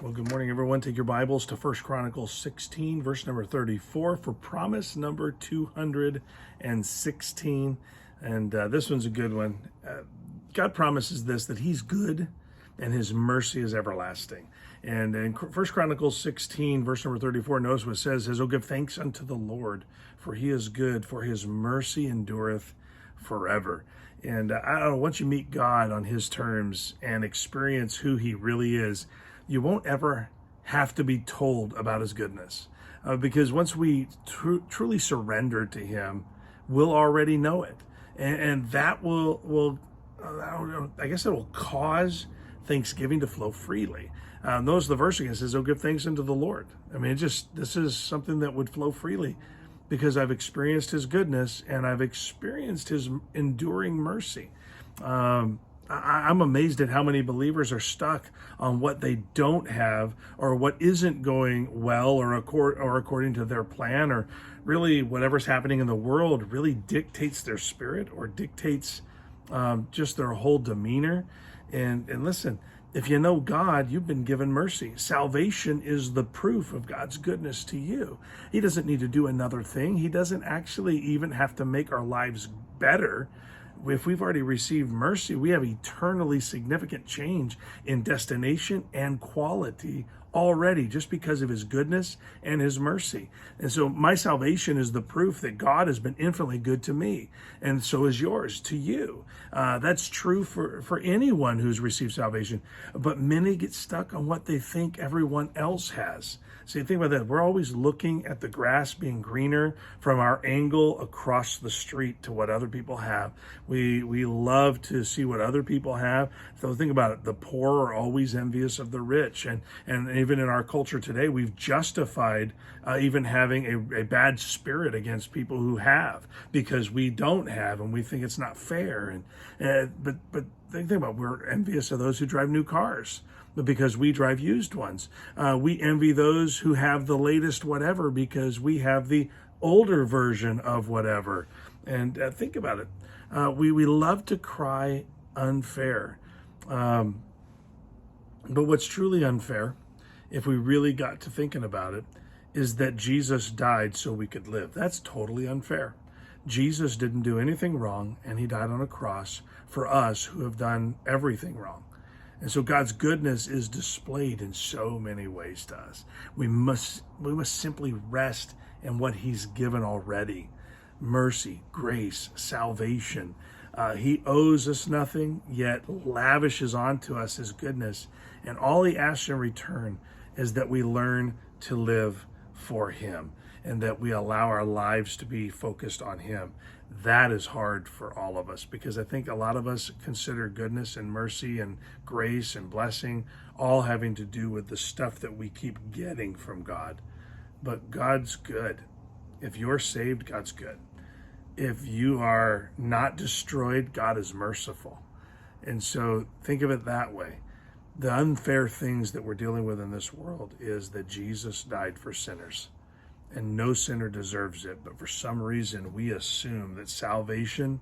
Well, good morning, everyone. Take your Bibles to 1 Chronicles 16, verse number 34 for promise number 216. And this one's a good one. God promises this, that he's good and his mercy is everlasting. And in 1 Chronicles 16, verse number 34, notice what it says, "Oh, give thanks unto the Lord, for he is good, for his mercy endureth forever." And I don't know, once you meet God on his terms and experience who he really is, you won't ever have to be told about his goodness. Because once we truly surrender to him, we'll already know it. And that will I guess it will cause thanksgiving to flow freely. Notice the verse again says, "Oh, give thanks unto the Lord." I mean, this is something that would flow freely because I've experienced his goodness and I've experienced his enduring mercy. I'm amazed at how many believers are stuck on what they don't have or what isn't going well or according to their plan, or really whatever's happening in the world really dictates their spirit or dictates just their whole demeanor. And listen, if you know God, you've been given mercy. Salvation is the proof of God's goodness to you. He doesn't need to do another thing. He doesn't actually even have to make our lives better. If we've already received mercy, we have eternally significant change in destination and quality already, just because of his goodness and his mercy. And so my salvation is the proof that God has been infinitely good to me, and so is yours to you. That's true for anyone who's received salvation, but many get stuck on what they think everyone else has. See, think about that. We're always looking at the grass being greener from our angle across the street to what other people have. We love to see what other people have. So think about it. The poor are always envious of the rich. And even in our culture today, we've justified even having a bad spirit against people who have, because we don't have, and we think it's not fair. But think about it. We're envious of those who drive new cars, because we drive used ones. We envy those who have the latest whatever because we have the older version of whatever. And think about it. We love to cry unfair. But what's truly unfair, if we really got to thinking about it, is that Jesus died so we could live. That's totally unfair. Jesus didn't do anything wrong, and he died on a cross for us who have done everything wrong. And so God's goodness is displayed in so many ways to us. We must simply rest in what he's given already. Mercy, grace, salvation. He owes us nothing, yet lavishes onto us his goodness. And all he asks in return is that we learn to live for him, and that we allow our lives to be focused on him. That is hard for all of us, because I think a lot of us consider goodness and mercy and grace and blessing all having to do with the stuff that we keep getting from God. But God's good. If you're saved, God's good. If you are not destroyed, God is merciful. And so think of it that way. The unfair things that we're dealing with in this world is that Jesus died for sinners, and no sinner deserves it. But for some reason, we assume that salvation,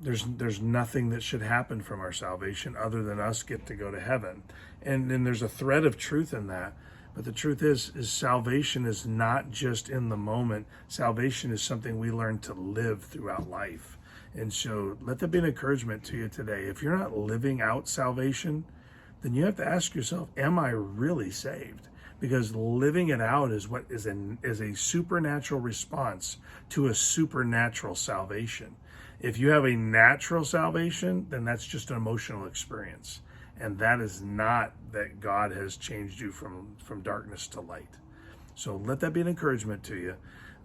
there's nothing that should happen from our salvation other than us get to go to heaven. And then there's a thread of truth in that. But the truth is salvation is not just in the moment. Salvation is something we learn to live throughout life. And so let that be an encouragement to you today. If you're not living out salvation, then you have to ask yourself, am I really saved? Because living it out is what is a supernatural response to a supernatural salvation. If you have a natural salvation, then that's just an emotional experience. And that is not that God has changed you from darkness to light. So let that be an encouragement to you,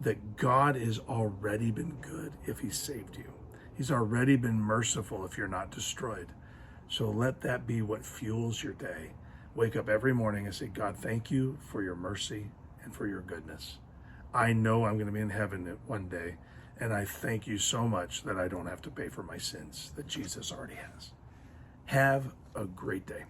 that God has already been good if he saved you. He's already been merciful if you're not destroyed. So let that be what fuels your day. Wake up every morning and say, God, thank you for your mercy and for your goodness. I know I'm going to be in heaven one day, and I thank you so much that I don't have to pay for my sins, that Jesus already has. Have a great day.